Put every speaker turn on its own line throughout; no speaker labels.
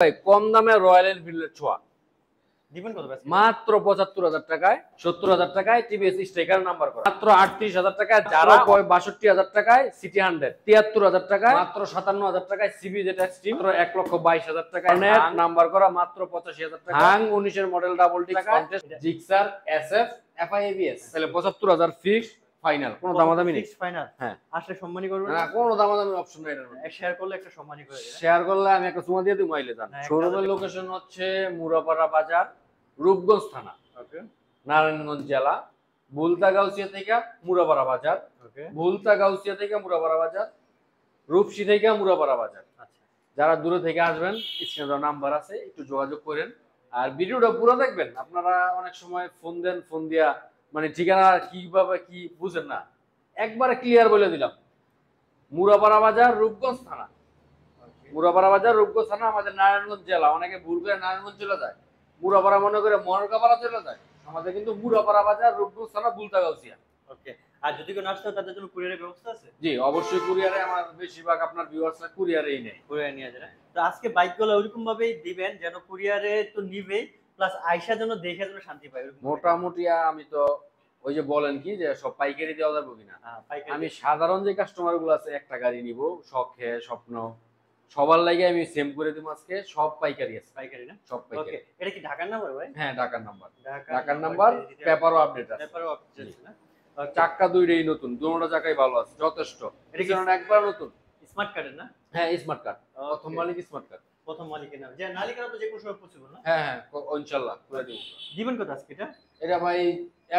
ভাই কম দামে রয়্যাল এনফিল্ডের ছোঁয়া
দিবেন কত ভাই?
মাত্র ৭৫,০০০ টাকায়, ৭০,০০০ টাকায় টিভিএস স্ট্রাইকার নাম্বার করা, মাত্র ৩৮,০০০ টাকায় যারা ৬২,০০০ টাকায় সিটি 100, ৭৩,০০০ টাকায়, মাত্র ৫৭,০০০ টাকায় সিবি যেটা এক্সট্রিম, মাত্র ১,২২,০০০ টাকায় নাম্বার করা, মাত্র ৮৫,০০০ টাকা। হাং 19 এর model double disc contest Gixxer SF FI ABS, তাহলে ৭৫,০০০ ফিক্স ফাইনাল, কোনো দামাদামি নেই।
ফিক্স ফাইনাল
হ্যাঁ,
আসলে সম্মানই করবেন
না কোনো দামাদামি অপশন নাই।
শেয়ার করলে একটা সম্মানই করে দেবেন।
শেয়ার করলে আমি একটা সুমা দিয়ে দিই, মাইলে যান। শোরুমের লোকেশন হচ্ছে মুরাপাড়া বাজার, রূপগঞ্জ থানা,
ওকে,
নারায়ণগঞ্জ জেলা, বুলতাগাউসিয়া থেকে মুরাপাড়া বাজার,
ওকে,
বুলতাগাউসিয়া থেকে মুরাপাড়া বাজার, রূপসী থেকে মুরাপাড়া বাজার।
আচ্ছা,
যারা দূরে থেকে আসবেন স্ক্রিনে দেওয়া নাম্বার আছে, একটু যোগাযোগ করেন। আর ভিডিওটা পুরো দেখবেন। আপনারা অনেক সময় ফোন দেন, ফোন দিয়া মানে ঠিকানা কিভাবে কি বুঝেন না, একবারে ক্লিয়ার বলে দিলাম। মুরাপাড়া বাজার, রূপগঞ্জ থানা, মুরাপাড়া বাজার, রূপগঞ্জ থানা, আমাদের নারায়ণগঞ্জ জেলা। অনেকে ভুল করে নারায়ণগঞ্জ চলে যায়, মুরাপাড়া মনে করে মনোরকাপাড়া চলে যায়। আমাদের কিন্তু মুরাপাড়া বাজার, রূপগঞ্জ থানা, বুলতাগাউসিয়া।
ওকে। আর যদি কেউ আসতে হয় তাদের জন্য কুরিয়ারের ব্যবস্থা আছে?
জি অবশ্যই কুরিয়ারে, আমার বেশিরভাগ আপনার ভিউয়ার্সরা কুরিয়ারেই নেয়,
কুরিয়ারে নিয়ে যায়। তো আজকে বাইকগুলো ওইরকম ভাবেই দিবেন যেন কুরিয়ারে তো নিবেই, প্লাস আয়সা যেন দেখে যেন শান্তি পায়।
মোটামুটি আমি তো ওই যে বলেন কি যে সব পাইকারি দেওয়া যাবে কিনা,
পাইকারি
আমি সাধারণ যে কাস্টমার গুলো আছে একটা গাড়ি নিব শখে স্বপ্ন, সবার লাগে আমি সেম করে দিব। আজকে সব পাইকারি আছে।
পাইকারি না?
সব পাইকারি।
ওকে, এটা কি ঢাকার নাম্বার ভাই?
হ্যাঁ ঢাকার নাম্বার,
ঢাকার
ঢাকার নাম্বার, পেপারও আপডেট আছে।
পেপারও আপডেট আছে না?
চাক্কা দুইটাই নতুন, দুটোটা চাকাই ভালো আছে, যথেষ্ট।
এটা কি
একবার নতুন
স্মার্ট কার্ডের না?
হ্যাঁ স্মার্ট কার্ড, প্রথম মালিক স্মার্ট কার্ড।
প্রথম মালিকের নাম, যে মালিকের তো যে কোনো সময় পসিবল না?
হ্যাঁ হ্যাঁ ইনশাআল্লাহ করে দেব।
দিবেন কত আজকে এটা?
এটা ভাই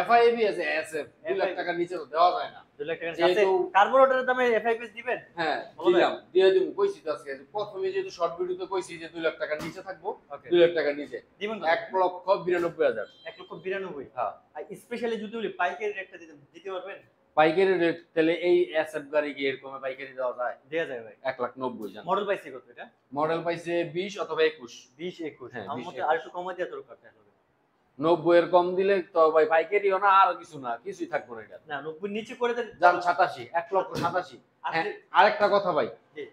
এফআইবি আছে, এসএফ 2 লাখ টাকার নিচে তো দেওয়া যায় না।
2 লাখ টাকার সাথে কার্বোরেটরের দামে এফআইপিএস দিবেন?
হ্যাঁ দিলাম, দিয়ে দিব। কইছি তো আজকে প্রথমে যেহেতু শর্ট ভিডিওতে কইছি যে 2 লাখ টাকার নিচে থাকবো, 2 লাখ টাকার নিচে
দিবেন
1,92,000।
1,92,000?
হ্যাঁ।
আর স্পেশালি যদি বলি পাইকারি রেটটা দিতে পারবেন?
পাইকারি রেট তাহলে এই এসএফ গাড়ি কি এরকম পাইকারি দেওয়া যায়?
দেয়া যায় ভাই।
1,90,000 জান।
মডেল পাইছে কত এটা?
মডেল পাইছে 20 অথবা 21।
20-21।
হ্যাঁ,
আমার মতে আর একটু কমাই দেয়া দরকার তাহলে।
90 এর কম দিলে তো ভাই পাইকারিও না, আর কিছু না, কিছুই থাকবে না। এটা
না 90 নিচে করে দেন
জান 87, 1,87,000। হ্যাঁ আরেকটা কথা ভাই,
জি,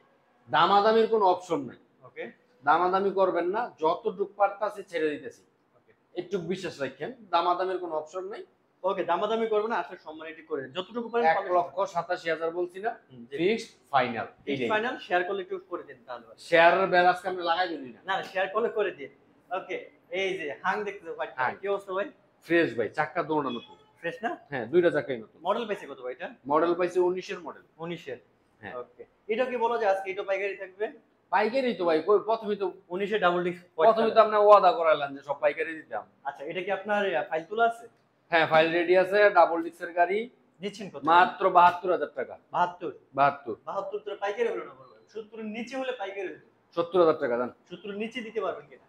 দামাদামির কোনো অপশন নাই।
ওকে,
দামাদামি করবেন না, যতটুক পারতাছে ছেড়ে দিতেছি,
ওকে,
একটু বিশ্বাস রাখেন। দামাদামির কোনো অপশন নাই।
ওকে, দামাদামি করবেন না, আসলে সম্মানিত করে দেন যতটুকু পারেন।
1,87,000 বলছি না, fixed final.
Fixed final. Share করলে একটু করে দেন তাহলে।
শেয়ারের ব্যালেন্স আমরা লাগাই দিই না।
না শেয়ার করলে করে দিন। ওকে, এই যে হাং দেখতে ভাই, কি অবস্থা ভাই?
ফ্রেশ ভাই, চাক্কা দোনো নতুন,
ফ্রেশ না?
হ্যাঁ দুইটা চাকাই নতুন।
মডেল পাইছে কত ভাই এটা?
মডেল পাইছে 19 এর মডেল।
19 এর?
হ্যাঁ।
ওকে, এটা কি বলা যায় আজকে এটা পাইকারি থাকবে?
পাইকারি তো ভাই, কই প্রথমেই তো
19 এর ডাবল ডিস্ক।
প্রথমেই তো আপনি ওয়াদা করাইলেন যে সব পাইকারি দিতাম।
আচ্ছা, এটা কি আপনার ফাইল তোলা আছে?
হ্যাঁ ফাইল রেডি আছে। ডাবল ডিস্কের গাড়ি
দিচ্ছেন কত?
মাত্র ৭২,০০০ টাকা।
72?
৭২
72 তো পাইকারি হলো না বড় ভাই। 70 এর নিচে হলে পাইকারি হতো।
৭০,০০০ টাকা জান।
70 এর নিচে দিতে পারবেন কিনা?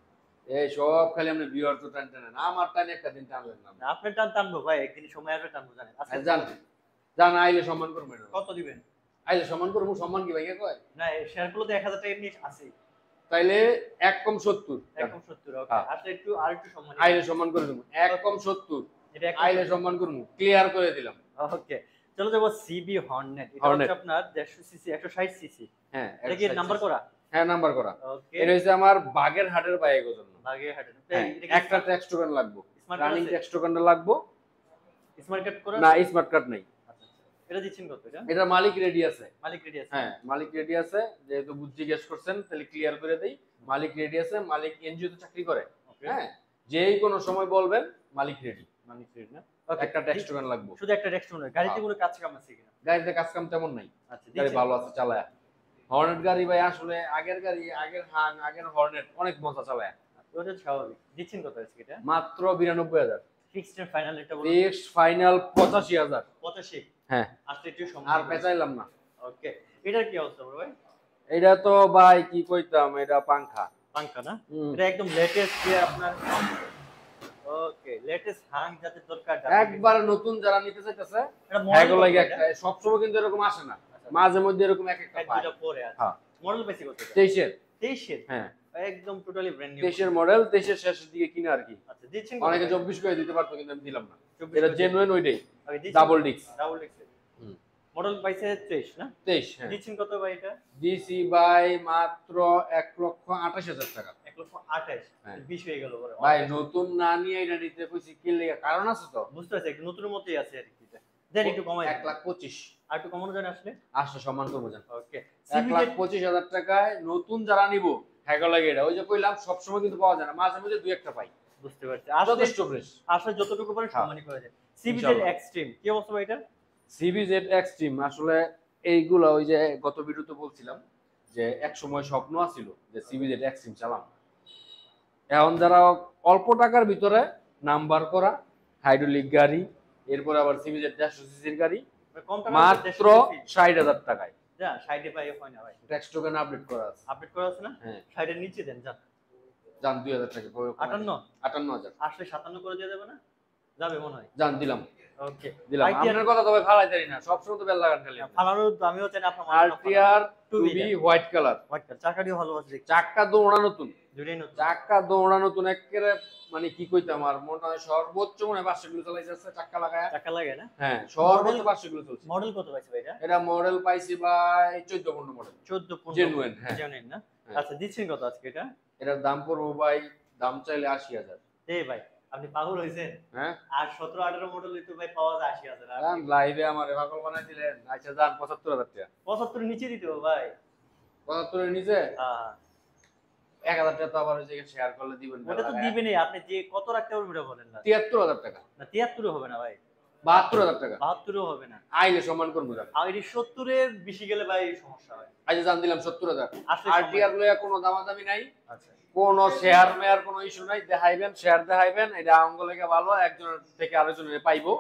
এই সব খালি আপনি ভিউয়ার তো টানেন, আমার টানে একটা দিন টানলেন না।
আপনার টানবো ভাই, একদিন সময় আসবে টানবো জানেন। আজকে
জান জান আইলে সম্মান করবো।
কত দিবেন?
আইলে সম্মান করবো, সম্মান কি ভাইয়া কয়?
না শেয়ার করলে তো 1000 টাকা এমনি আছে।
তাইলে 1,70,000।
1,70,000 ওকে। আচ্ছা একটু আর একটু সম্মান।
আইলে সম্মান করে দেবো 1,70,000।
এটা
আইলে সম্মান করবো, ক্লিয়ার করে দিলাম।
ওকে, চলো যাবো সিবি হর্নেট। এটা হচ্ছে আপনার 150 সিসি, 160 সিসি।
হ্যাঁ
এটা কি নাম্বার করা?
হ্যাঁ নাম্বার করা।
ওকে,
এটা হচ্ছে আমার বাগের হাটের বাইকের জন্য।
বাগের হাটের।
একটা ট্যাক্স টোকেন লাগবে, রানিং ট্যাক্স টোকেনটা লাগবে।
স্মার্ট কার্ড করা?
না স্মার্ট কার্ড নাই।
আচ্ছা, এটা দিচ্ছেন কত এটা?
এটা মালিক রেডি আছে।
মালিক রেডি আছে?
হ্যাঁ মালিক রেডি আছে, যেহেতু জিজ্ঞেস করছেন তাহলে ক্লিয়ার করে দেই। মালিক রেডি আছে, মালিক এনজিও তে চাকরি করে। হ্যাঁ যেই কোনো সময় বলবেন, মালিক রেডি।
মালিক রেডি না?
একটা ট্যাক্স টোকেন লাগবে,
শুধু একটা ট্যাক্স টোকেন। গাড়িতে কোনো কাজ কাম আছে কিনা?
গাড়িতে কাজ কাম তেমন নাই।
আচ্ছা,
গাড়ি ভালো আছে, চালায়। হর্নেট গাড়ি ভাই আসলে আগের গাড়ি, আগের হাং, আগের হর্নেট অনেক মজা চালায়।
ওটা স্বাভাবিক। দিচ্ছেন কত আজকে এটা?
মাত্র 92,000।
ফিক্সড এন্ড ফাইনাল এটা বলুন।
Fixed final 85,000।
85?
হ্যাঁ।
আসলে একটু সম্মান
আর পেছাইলাম না।
ওকে, এটার কি অবস্থা বড় ভাই?
এটা তো ভাই কি কইতাম, এটা পাংখা।
পাঙ্খা না? এটা একদম লেটেস্ট যে আপনার। ওকে, লেটেস্ট হাং যাতে দরকার।
একবার নতুন যারা নিতে চাইতেছে
এটা
হ্যাগো
মডেল
লাগে একটা, সব সময় কিন্তু এরকম আসে না, মাঝে মধ্যে এরকম এক একটা পায়।
দুটো পরে আছে।
হ্যাঁ
মডেল বেশি কত?
23 এর।
23 এর?
হ্যাঁ
একদম টোটালি ব্র্যান্ড নিউ।
23 এর মডেল, 23 এর শেষের দিকে কিনা আর কি।
আচ্ছা, দিচ্ছেন
অনেকে 24 করে দিতে পারতো কিন্তু আমি দিলাম না।
24
এটা জেনুইন ওইটাই, double disc.
Double disc. Model পাইছে 23 না?
23। হ্যাঁ
দিচ্ছেন কত ভাই এটা?
ডিসি বাই মাত্র 1,28,000 টাকা।
1,28,000
হ্যাঁ।
20 হয়ে গেল পরে।
ভাই নতুন না নিয়ে এটা নিতে কইছি কি লেগে কারণ আছে তো।
বুঝতে পারছি, একটু নতুনের মতোই আছে আর কি এটা। দেন একটু কমাই দেন।
1,25,000
আর একটু কমানো যায় না আসলে?
আসলে সম্মান করবো জান।
ওকে।
1,25,000 টাকায় নতুন যারা নিব হ্যাঁ লাগে এটা। ওই যে কইলাম সবসময় কিন্তু পাওয়া যায় না, মাঝে মাঝে দুই একটা পাই।
বুঝতে পারছি। আসলে
যথেষ্ট ফ্রেশ।
আসলে যতটুকু পারে
হ্যাঁ।
সম্মানই করা যায়। সিবিজেড
ইনশাআল্লাহ।
এক্সট্রিম কি অবস্থা ভাই এটা?
সিবিজেড এক্সট্রিম আসলে এইগুলা ওই যে গত ভিডিওতে বলছিলাম যে এক সময় স্বপ্ন আছিল যে সিবিজেড এক্সট্রিম চালাম। এখন যারা অল্প টাকার ভিতরে নাম্বার করা হাইড্রোলিক গাড়ি, এরপর আবার সিবিজেড 150 সিসির গাড়ি
কম টাকা
মাত্র 60,000 টাকায়।
যা 60 এ পাই হয় না ভাই।
ট্যাক্স টোকেন আপডেট করা আছে।
আপডেট করা আছে না?
হ্যাঁ
60 এর নিচে দেন, যান।
জান 2000 টাকা
58
58,000
আসলে 57 করে দিয়ে যাবে না? যাবে মনে হয়।
জান দিলাম।
ওকে।
দিলাম। আপনার কথা তবে ফালাই দেরি না, সব সময় তো বেল লাগান খালি।
ফালানো আমিও চাই না আপনার
RTR to be white colour.
White colour চাকাটিও ভালো আছে দেখতে।
চাক্কা দৌড়া নতুন।
দুটোই নতুন।
চাক্কা দৌড়া নতুন একেবারে মানে কি কইতাম আর মনে হয় সর্বোচ্চ মনে হয় 500 কিলো চালাইছে চাক্কা লাগায়া।
চাকা লাগে না?
হ্যাঁ সর্বোচ্চ 500 কিলো চলছে।
মডেল কত পাইছে ভাই এটা?
এটা মডেল পাইছি ভাই 14 মডেল।
14
জেনুইন হ্যাঁ।
জেনুইন না?
হ্যাঁ।
আচ্ছা দিচ্ছেন কত আজকে এটা?
এটার দাম পড়বো ভাই, দাম চাইলে 80,000।
এই ভাই আপনি পাগল হইছেন?
হ্যাঁ
আর 17 18 মডেল তো ভাই পাওয়া যায় 80,000 আর
লাইভে আমার পাগল বানাই দিলেন। আচ্ছা জান 75,000 টাকা।
75 নিচে দিতে হবে ভাই।
75 এর নিচে
হ্যাঁ
1,000 টাকা তো আবার ওই জায়গায় শেয়ার করলে দিবেন।
ওটা তো দিবেনই, আপনি যে কত রাখতে পারবেন ওটা বলেন না।
73,000 টাকা।
না 73 হবে না ভাই।
72,000 টাকা।
72 হবে না।
আইলে সম্মান করবো জান।
আর এই 70 এর বেশি গেলে ভাই সমস্যা হয়।
আচ্ছা জান দিলাম 70,000।
আসলে
আরটিআর লইয়া কোনো দামাদামি নাই,
আচ্ছা
কোনো শেয়ার মেয়ার কোনো ইস্যু নাই। দেখাইবেন শেয়ার দেখাইবেন, এটা আঙ্গ লেগে ভালো, একজনের থেকে আরেকজনের পাইবো।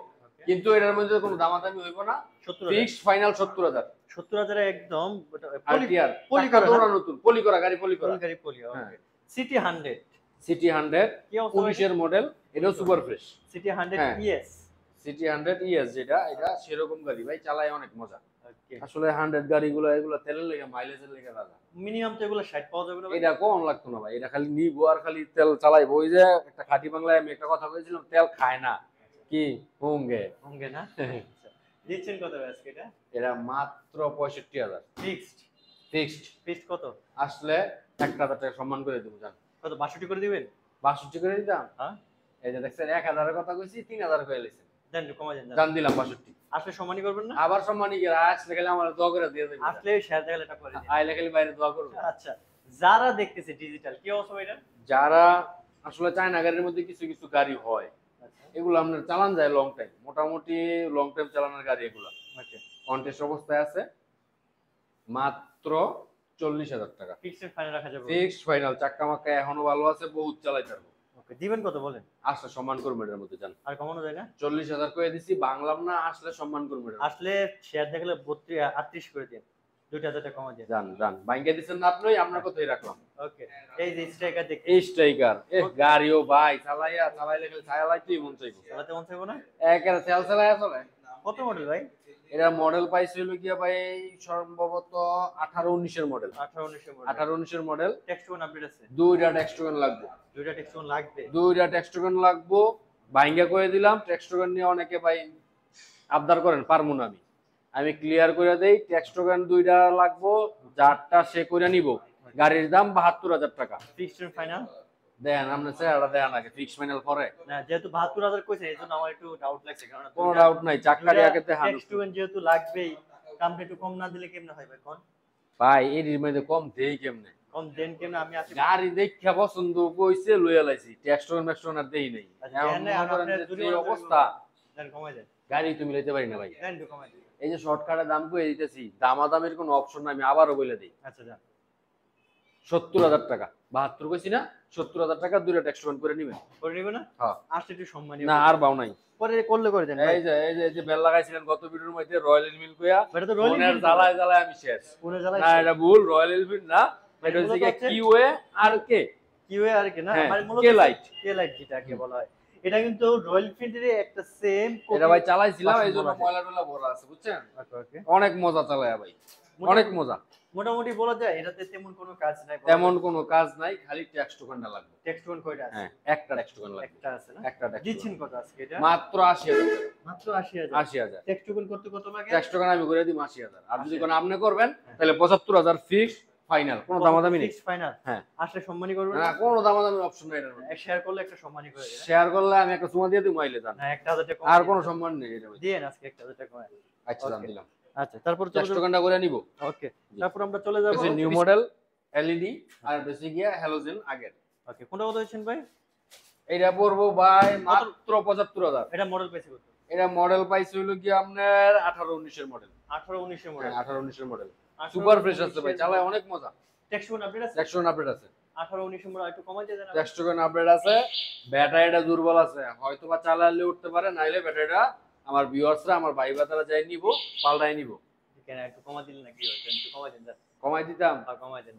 কিন্তু এটার মধ্যে কোনো দামাদামি হইব না।
70
ফিক্সড ফাইনাল 70,000।
70,000 একদম
আরটিআর
পলি
চাকা
করা
দৌড়া নতুন, পলি করা গাড়ি, পলি করা।
গাড়ি পলি
হ্যাঁ।
ওকে। সিটি 100
সিটি 100
কি অবস্থা
19 এর মডেল, এটাও সুপার ফ্রেশ।
সিটি 100
হ্যাঁ।
ইএস
সিটি 100 ইএস যেটা, এটা সেরকম গাড়ি ভাই, চালায় অনেক মজা।
ওকে।
আসলে 100 গাড়িগুলো এগুলো তেলের লেগে মাইলেজের লেগে রাজা।
মিনিমাম তো এগুলো 60 পাওয়া যাবে না ভাই?
এটা কোন লাগতো না ভাই, এটা খালি নিবো আর খালি তেল চালাইবো। ওই যে একটা খাঁটি বাংলায় আমি একটা কথা বলেছিলাম, তেল খায় না কি হোঙ্গে।
হোঙ্গে না? আচ্ছা দিচ্ছেন কত ভাই আজকে এটা?
এটা মাত্র 65,000
ফিক্সড
ফিক্সড।
ফিক্সড কত?
আসলে 1,000 টাকা সম্মান করে দেবো জান।
কত 62 করে দিবেন?
62 করে দিতাম।
হ্যাঁ
এই যে দেখছেন 1,000 এর কথা কইছি, 3,000 করে লইছেন।
দেন একটু কমাই দেন।
জান দিলাম 62।
আসলে সম্মানই করবেন না?
আবার সম্মানই কি আসলে খালি আমার দোয়া করে দিয়ে দেবেন।
আসলে শেয়ার দেখালে এটা করে দিন।
আইলে খালি বাইরে দোয়া করবে।
আচ্ছা যারা দেখতেছে ডিজিটাল কি অবস্থা ভাই এটা?
যারা আসলে চায়না গাড়ির মধ্যে কিছু কিছু গাড়ি হয়,
আচ্ছা
এগুলো আপনার চালান যায় লং টাইম, মোটামুটি লং টাইম চালানোর গাড়ি এগুলো।
ওকে।
কন্টেস্ট অবস্থায় আছে, মাত্র 40,000 টাকা।
ফিক্সড ফাইনাল রাখা যাবে?
ফিক্সড ফাইনাল, চাক্কা মাক্কা এখনো ভালো আছে, বহুত চালাই পারবো।
ওকে দিবেন কত বলেন?
আসলে সম্মান করবো এটার মধ্যে জান।
আর কমানো যায় না?
40,000 করে দিছি, বাংলাম না, আসলে সম্মান করবো এটার মধ্যে।
আসলে শেয়ার দেখালে 32 38 করে দিন, 2,000 টাকা কমা দেন।
জান জান বাইঙ্গা দিছেন না আপনি, আপনার কথাই রাখলাম।
ওকে এই যে স্ট্রাইকার দেখতে
এই স্ট্রাইকার গাড়িও ভাই চালাইয়া চালাইলে খালি চালাইতেই মন চাইবো।
চালাতে মন চাইবো না?
একেবারে তেল চালাইয়া চলে।
কত মডেল ভাই?
এটা মডেল পাইছিল গিয়া ভাই সম্ভবত 18-19 এর মডেল।
18 19 মডেল।
18-19 এর মডেল।
টেক্সট ওয়ান আপডেট আছে?
দুইটা ট্যাক্স টোকেন লাগবে।
দুইটা টেক্সট ওয়ান লাগবে?
দুইটা ট্যাক্স টোকেন লাগবো, বাইঙ্গা করে দিলাম। ট্যাক্স টোকেন নিয়ে অনেকে ভাই আবদার করেন, পারবো না আমি। আমি ক্লিয়ার করে দেই, ট্যাক্স টোকেন দুইটা লাগবো, যারটা সে করে নিব। গাড়ির দাম 72,000 টাকা।
ফিক্সড ফাইনাল
দেন আপনি চেহারা দেন আগে, ফিক্স ফাইনাল পরে।
না যেহেতু 72,000 কইছে এজন্য আমার একটু ডাউট লাগছে, কারণ
কোনো ডাউট নাই, চাক্কারি আগে তে হান।
টেক্সট ওয়ান যেহেতু লাগবেই, দামটা একটু কম না দিলে কেমনে হয় ভাই কোন?
ভাই এর মধ্যে কম দেই কেমনে?
কম দেন কেমনে? আমি আছি
গাড়ি দেখা পছন্দ কইছে লইয়া লাইছি, ট্যাক্স টোকেন আর দেই নাই।
আচ্ছা,
এখন
এখানে
মনে করেন
আপনার
যে
দুই
যে
বছর
অবস্থা,
দেন কমাই দেন।
গাড়ি তুমি লইতে পারি না ভাই।
দেন একটু কমাই দেন।
এই যে শর্টকাটে দাম কই দিতেছি, দামাদামের কোনো অপশন নাই, আমি আবারও বলে দিই।
আচ্ছা যান
70,000 টাকা। 72 কইছি না, 70,000 টাকা দুইটা ট্যাক্স টোকেন করে নিবেন।
করে নিব না?
হ্যাঁ
আসলে একটু সম্মানী
না আর বাও নাই।
পরে করলে করে দেন ভাই।
এই যে বেল লাগাইছিলেন গত ভিডিওর মধ্যে রয়্যাল এনফিল্ড কইয়া,
এটা তো রয়্যাল
মনের জ্বালায় জ্বালায় আমি শেষ।
পুরো জ্বালাই
না এটা ভুল, রয়্যাল এনফিল্ড না, এটা হচ্ছে কিউএ আর কে
কিউএ আর কি না,
হ্যাঁ,
মানে মূলত
কে লাইট।
কে লাইট যেটাকে বলা হয়, এটা কিন্তু রয়্যাল এনফিল্ডের একটা সেম
এটা ভাই চালাইছিলাম,
পাঁচশো
এইজন্য
বলা যায়।
ময়লা টয়লা ভরা আছে বুঝছেন।
ওকে
অনেক মজা চালায় ভাই, অনেক মজা।
মোটামুটি বলা যায় এটাতে তেমন কোনো কাজ নাই,
তেমন কোনো কাজ নাই, খালি ট্যাক্স টোকেনটা লাগবে।
টেক্সট ওয়ান কয়টা আছে?
হ্যাঁ একটা ট্যাক্স টোকেন লাগবে,
একটা আছে না?
একটা ট্যাক্স
দিচ্ছেন কত আজকে এটা?
মাত্র 80,000 টাকা।
মাত্র 80,000।
80,000
টেক্সট ওয়ান করতে কত লাগে?
ট্যাক্স টোকেন আমি করে দিই 80,000। আর যদি কোনো আপনি করবেন তাহলে 75,000 ফিক্স, ফাইনাল, কোনো দামাদামি নেই।
Fixed final.
হ্যাঁ,
আসলে সম্মানী করবেন
না কোনো দামাদামি অপশন নাই এটার মধ্যে।
শেয়ার করলে একটা সম্মানী করে দেন।
শেয়ার করলে আমি একটা চুমা দিয়ে দিই, মাইলে যান।
না 1000 টাকা
আর কোনো সম্মান নেই এটার মধ্যে।
দিয়েন আজকে 1000 টাকা কমায়।
আচ্ছা দাম
Okay.
দিলাম।
আচ্ছা, তারপর চলে
টেস্ট
যাব।
টোকেনটা করে নিব।
ওকে, তারপর আমরা চলে যাব
নিউ মডেল এলইডি আর বেশি গিয়া হ্যালোজেন আগের।
ওকে, কোনটা কত হচ্ছেন ভাই?
এটা পড়বো ভাই মাত্র 75000।
এটা মডেল পেয়েছি কত?
এটা মডেল পাইছে হলো কি আপনার 18 19 এর মডেল।
18 19 এর মডেল।
18 19 এর মডেল। সুপার ফ্রেশ আছে ভাই, চালায় অনেক মজা।
টেকশন আপডেট আছে?
টেকশন আপডেট আছে।
18 19 এর মডেল একটু কমাই দিয়ে দেন।
টেকশন আপডেট আছে। ব্যাটারিটা দুর্বল আছে, হয়তো বা চালালে উঠতে পারে, নাইলে ব্যাটারিটা আমার ভিউয়ার্সরা আমার ভাই বাতারা যাই নিব, পাল্টাই নিব।
কেন একটু কমা দিলেন নাকি? একটু কমাই দেন।
কমাই দিতাম।
আর কমাই দেন।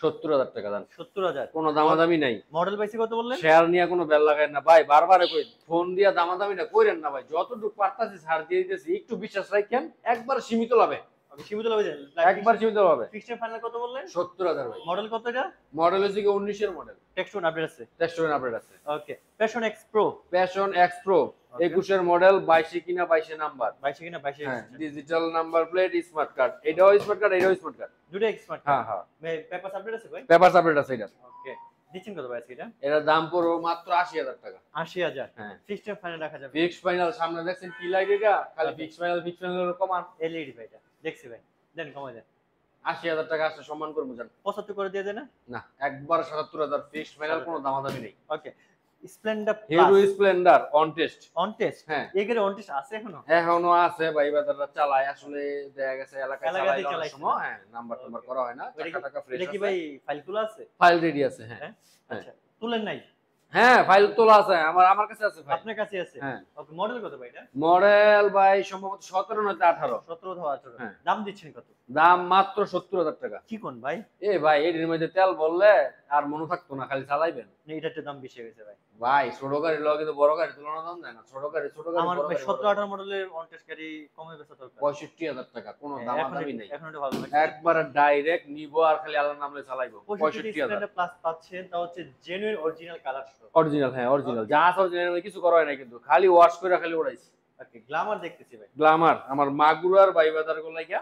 70000 টাকা দাম।
70000।
কোনো দামাদামি নাই।
মডেল পাইছি কত বললেন?
শেয়ার নিয়ে কোনো বেল লাগায় না ভাই, বারবার কই ফোন দিয়া দামাদামি না কইরেন না ভাই, যতটুকু পারতাছি ছাড় দিয়ে দিতেছি, একটু বিশ্বাস রাখেন, একবার সীমিত লাভে।
ওকে, সীমিত লাভে দেন।
একবার সীমিত লাভে।
ফিক্সড ফাইনাল কত বললেন?
70000 ভাই।
মডেল কত এটা?
মডেল হচ্ছে কি 19 এর মডেল।
টেকশন আপডেট আছে।
টেকশন আপডেট আছে।
Okay, Passion X Pro.
Passion X Pro 21 এর মডেল, 22 কিনা 22 নাম্বার।
22 কিনা 22
হ্যাঁ, digital number plate, smart card. এটাও স্মার্ট কার্ড, এটাও স্মার্ট কার্ড।
দুটো স্মার্ট।
হ্যাঁ হ্যাঁ,
পেপারস আপডেট আছে ভাই?
পেপারস আপডেট আছে এটা।
ওকে, দিচ্ছেন কত ভাই আজকে এটা?
এটার দাম পড়বে মাত্র 80000 টাকা।
80000।
হ্যাঁ,
ফিক্সড ফাইনাল রাখা যাবে।
Fix final. সামনে দেখছেন কি লাইট এটা, খালি ফিক্স ফাইনাল কমান।
এলইডি ভাই এটা দেখছি ভাই, দেন কমাই দেন।
80000 টাকা আসলে সম্মান করবো জান।
75 করে দিয়ে দেন না?
না, একবার 77000 ফিক্সড ফাইনাল, কোনো দামাদামি নেই।
Okay, Splendor
Hero Splendor on test.
On test.
হ্যাঁ,
এগের অন টেস্ট আছে এখনো?
এখনো আছে ভাই, বাজারটা চালায় আসলে, দেখা গেছে এলাকায়
এলাকাতেই
চালায় অনেক
চালাইছে
সময়। হ্যাঁ, নাম্বার টাম্বার করা হয় না, টাকা ফ্রেশ
এটা
আছে।
কি ভাই ফাইল খোলা আছে?
ফাইল রেডি আছে। হ্যাঁ
হ্যাঁ, আচ্ছা, তুলেন নাই?
হ্যাঁ, ফাইল তোলা আছে, আমার কাছে আছে ফাইল।
আপনার কাছে আছে?
হ্যাঁ।
ওকে, মডেল কত ভাই এটা?
মডেল ভাই সম্ভবত 17 নয়তো 18।
17 অথবা 18।
হ্যাঁ।
দাম দিচ্ছেন কত?
দাম মাত্র 70000 টাকা।
কি কোন ভাই?
এ ভাই, এর মধ্যে তেল বললে আর মনে থাকতো না, খালি চালাইবেন।
না, এটা একটু দাম বেশি হয়ে গেছে ভাই।
ভাই ছোট গাড়ির লগে তো বড় গাড়ি তুলনা দাম দেয় না। ছোট গাড়ি
আমার
বড়
ভাই
গাড়ি,
17 18 মডেলের অন টেস্ট গাড়ি কমে বেচা দরকার।
65000 টাকা, কোনো দামাদামি নেই।
এখন এটা ভালো লাগছে।
একবার ডাইরেক্ট নিবো আর খালি আল্লাহর নামে চালাইবো।
65
65000
স্প্লেন্ডার প্লাস পাচ্ছেন, তা হচ্ছে জেনুইন অরিজিনাল কালার সহ।
অরিজিনাল। হ্যাঁ, অরিজিনাল যা আছে অরিজিনাল, কিছু করা হয় না কিন্তু, খালি ওয়াশ করে খালি ওড়াইছি।
ওকে, গ্ল্যামার দেখতেছি ভাই।
গ্ল্যামার আমার মাগুরার বাইবাদার গোলাইয়া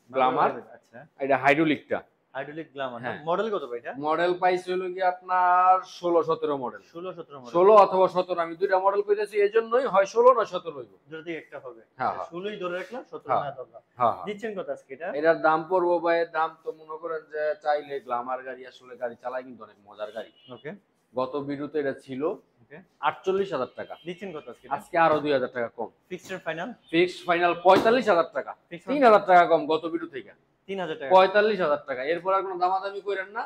গ্ল্যামার।
আচ্ছা,
এটা হাইড্রোলিকটা।
Hydraulic Glamour.
হ্যাঁ।
মডেল কত ভাই এটা?
মডেল পাইছে হলো কি আপনার 16 17 মডেল।
16 17 মডেল।
16 অথবা 17, আমি দুইটা মডেল কইতেছি এজন্যই, হয় 16 না 17 হইব।
দুটো থেকে একটা হবে।
হ্যাঁ, হ্যাঁ।
16ই ধরে রাখলাম, 17
হ্যাঁ।
না ধরলাম।
হ্যাঁ,
দিচ্ছেন কত আজকে এটা?
এটার দাম পড়বো ভাই, দাম তো মনে করেন যে চাইলে গ্ল্যামার গাড়ি, আসলে গাড়ি চালায় কিন্তু অনেক মজার গাড়ি।
ওকে,
গত ভিডিওতে এটা ছিল
ওকে।
48000 টাকা।
দিচ্ছেন কত আজকে এটা?
আজকে আরো 2000 টাকা কম।
Fixed final?
ফিক্সড ফাইনাল 45000 টাকা।
Fixed
3000 টাকা কম গত ভিডিও থেকে।
3000 টাকা।
45000 টাকা। এরপর আর কোনো দামাদামি করেন না,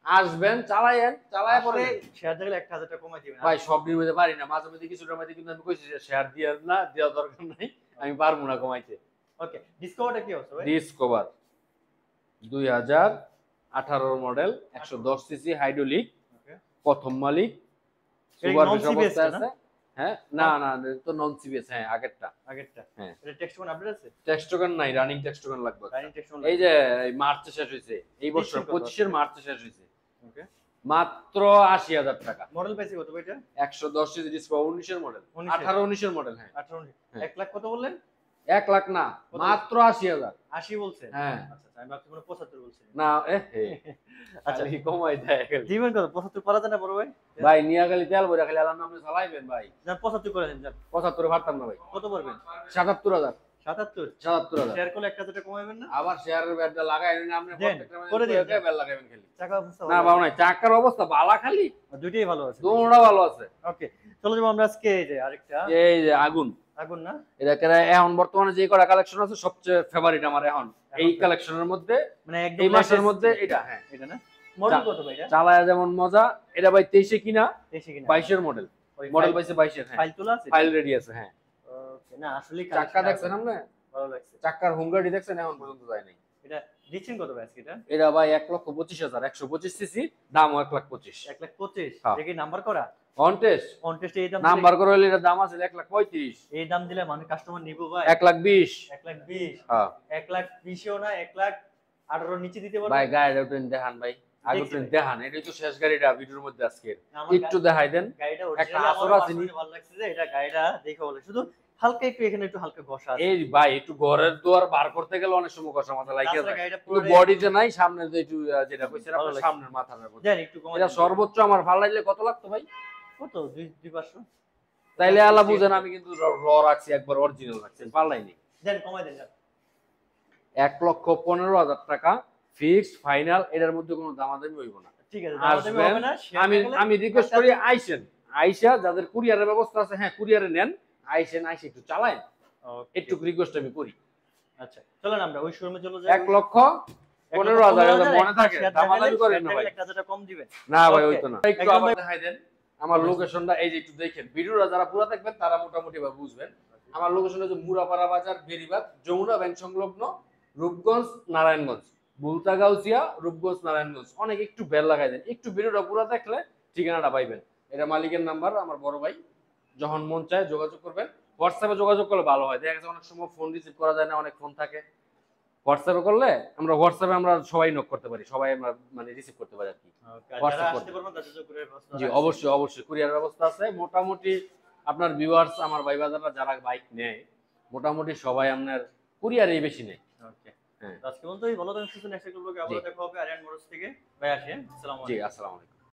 আসবেন, চালায়েন, চালায় পরে
শেয়ার দিলে 1000 টাকা কমাই দিবেন।
ভাই সব নিতে পারি না, মাঝে মাঝে কিছুটার মধ্যে কিন্তু আমি কইছি যে শেয়ার দিয়ে না, দেওয়া দরকার নাই, আমি পারবো না কমাইতে।
ওকে, ডিসকভারটা কি আছে ভাই?
ডিসকভার 2018 মডেল, 110 সিসি হাইড্রোলিক,
ওকে।
প্রথম মালিক,
এটা
সুপার
non
ফিশ
CBS
অবস্থায়
না?
আছে। হ্যাঁ, না না, এটা তো নন সিবিএস। হ্যাঁ, আগেরটা।
আগেরটা।
হ্যাঁ।
এটা টেক্সট কোন আপডেট আছে?
টেক্সট টোকেন নাই, রানিং টেক্সট টোকেন লাগবে।
রানিং টেক্সট কোন?
এই যে এই মার্চে শেষ হইছে, এই বছর
দিচ্ছেন কত?
25 এর মার্চে শেষ হইছে।
ওকে,
মাত্র 80000 টাকা।
মডেল পাইছি কত ভাই এটা?
110 সিসি ডিসকভার 19 এর মডেল,
19 এর।
18 19 এর মডেল। হ্যাঁ,
18
হ্যাঁ।
1 লাখ কত বললেন?
1 লাখ না,
কত?
মাত্র 80000।
80 বলছেন?
হ্যাঁ।
আচ্ছা, আমি ভাবছি কোনো 75 বলছেন।
না,
আচ্ছা,
খালি কমাই দেয় খালি।
দিবেন কত? 75 পারা যায় না বড় ভাই?
ভাই নিয়া খালি তেল ভরে খালি আল্লাহর নামে চালাইবেন ভাই।
যান 75 করে দেন যান।
75 এ পারতাম না ভাই।
কত পারবেন?
77000।
77।
77000।
শেয়ার করলে 1000 টাকা কমাবেন না?
আবার শেয়ারের ব্যাটটা লাগাই না, আপনি
দেন,
প্রত্যেকটা
করে দিন।
ব্যাট লাগাবেন খালি।
টাকা অবস্থা
না বাবা নাই, চাকার অবস্থা বালা খালি,
দুইটাই ভালো আছে।
দোনোটা ভালো আছে।
ওকে, চলো যাবো আমরা আজকে এই যে আরেকটা
এই যে আগুন,
আগুন না?
এটা কেন এখন বর্তমানে যে কটা কালেকশন আছে সবচেয়ে ফেভারিট আমার এখন এই কালেকশনের মধ্যে,
মানে একদম
এই মাসের
latest
মধ্যে এটা। হ্যাঁ,
এটা না? মডেল কত ভাই এটা?
চালায়া যেমন মজা। এটা ভাই 23 এ কিনা,
দেশি কিনা?
22 এর মডেল। মডেল পাইছে 22 এর। হ্যাঁ,
ফাইল তোলা আছে?
ফাইল রেডি আছে। হ্যাঁ,
ওকে, না আসলে
চাক্কা দেখছেন আপনি?
ভালো লাগছে।
চাক্কার হোমগার্ডি দেখছেন? এখন পর্যন্ত যায় নাই।
এটা দিচ্ছেন কত ভাই আজকে এটা?
এটা ভাই 1,25,000, 125 সিসি, দাম 1,25,000।
1,25,000।
হ্যাঁ।
দেখি নাম্বার করা?
অন টেস্ট
অন টেস্টে এই দাম
নাম্বার করে হলে এটার দাম আছে 1,35,000।
এই দাম দিলে মানে কাস্টমার নিবো ভাই?
1,20,000।
1,20,000।
হ্যাঁ
1,20,000ও না, 1,18,000 নিচে দিতে পারবেন?
ভাই, গাড়িটা উঠেন দেখান ভাই, আগে উঠেন দেখান। এটাই তো শেষ গাড়িটা ভিডিওর মধ্যে আজকে,
আমার
একটু দেখাই দেন।
গাড়িটা
একটা
অরিজিনাল
আসর
আমার
আছে নি?
ভালো লাগছে যে এটা গাড়িটা দেখে বলে শুধু হালকা একটু এখানে একটু হালকা ঘষা আছে।
এই ভাই একটু ঘরের দুয়ার বার করতে গেলে অনেক সময় কষ্ট মাথা লাগে
তাছাড়া গাড়িটা
কিন্তু
পুরো
বডিতে নাই, সামনে যে একটু যেটা কইছেন
ভালো
আপনার
লাগছে।
সামনের মাথার উপর।
দেন একটু কমাই
এটা
দেন।
সর্বোচ্চ আমার ভালো লাগলে কত লাগতো ভাই?
কত 200
তাইলে আল্লাহ বুঝেন আমি কিন্তু র রাখছি, একবার অরিজিনাল রাখছি, পাল্লাইনি।
দেন কমাই দেন।
1,15,000 টাকা ফিক্সড ফাইনাল, এটার মধ্যে কোনো দামাদামি হইব না।
ঠিক আছে, দামাদামি হবে না।
আমি রিকোয়েস্ট করি আইসেন, আইসা যাদের কুরিয়ারের ব্যবস্থা আছে হ্যাঁ কুরিয়ারে নেন, আইসেন আইসে একটু চালায়েন, একটু রিকোয়েস্ট আমি করি।
আচ্ছা চলেন আমরা ওই শোরুমে চলে যাই।
1,15,000 মনে থাকে, দামাদামি করেন না ভাই।
1000 কম দিবেন
না ভাই হইতো না। একটু আবার দেখাই দেন আমার লোকেশনটা, এই যে একটু দেখেন, ভিডিওটা যারা পুরো দেখবেন তারা মোটামুটি ভাবে বুঝবেন। আমার লোকেশন হচ্ছে মুরাপাড়া বাজার, বেরিবাদ, যমুনা ব্যাংক সংলগ্ন, রূপগঞ্জ, নারায়ণগঞ্জ, বুলতাগাউসিয়া, রূপগঞ্জ, নারায়ণগঞ্জ। অনেক একটু বেল লাগাই দেন, একটু ভিডিওটা পুরো দেখলে ঠিকানাটা পাইবেন। এটা মালিকের নাম্বার, আমার বড় ভাই, যখন মন চায় যোগাযোগ করবেন। হোয়াটসঅ্যাপে যোগাযোগ করলে ভালো হয়, দেখা যাচ্ছে অনেক সময় ফোন রিসিভ করা যায় না, অনেক ফোন থাকে। হোয়াটসঅ্যাপে করলে হোয়াটসঅ্যাপে আমরা সবাই নক করতে পারি, সবাই আমরা মানে রিসিভ করতে পারি আর কি।
যারা আসতে পারবেন তাদের জন্য কুরিয়ার ব্যবস্থা
জি অবশ্যই অবশ্যই কুরিয়ার ব্যবস্থা আছে। মোটামুটি আপনার ভিউয়ার্স আমার ভাই বাজাররা যারা বাইক নেয় মোটামুটি সবাই আপনার কুরিয়ারেই বেশি নেয়।
ওকে
হ্যাঁ
আজকে বলতে ভালো থাকেন, সুস্থ নেক্সট ব্লগে আবার দেখা হবে আরিয়ান মোটরস থেকে। ভাই আসেন, আসসালামু আলাইকুম।
জি আসসালামু আলাইকুম।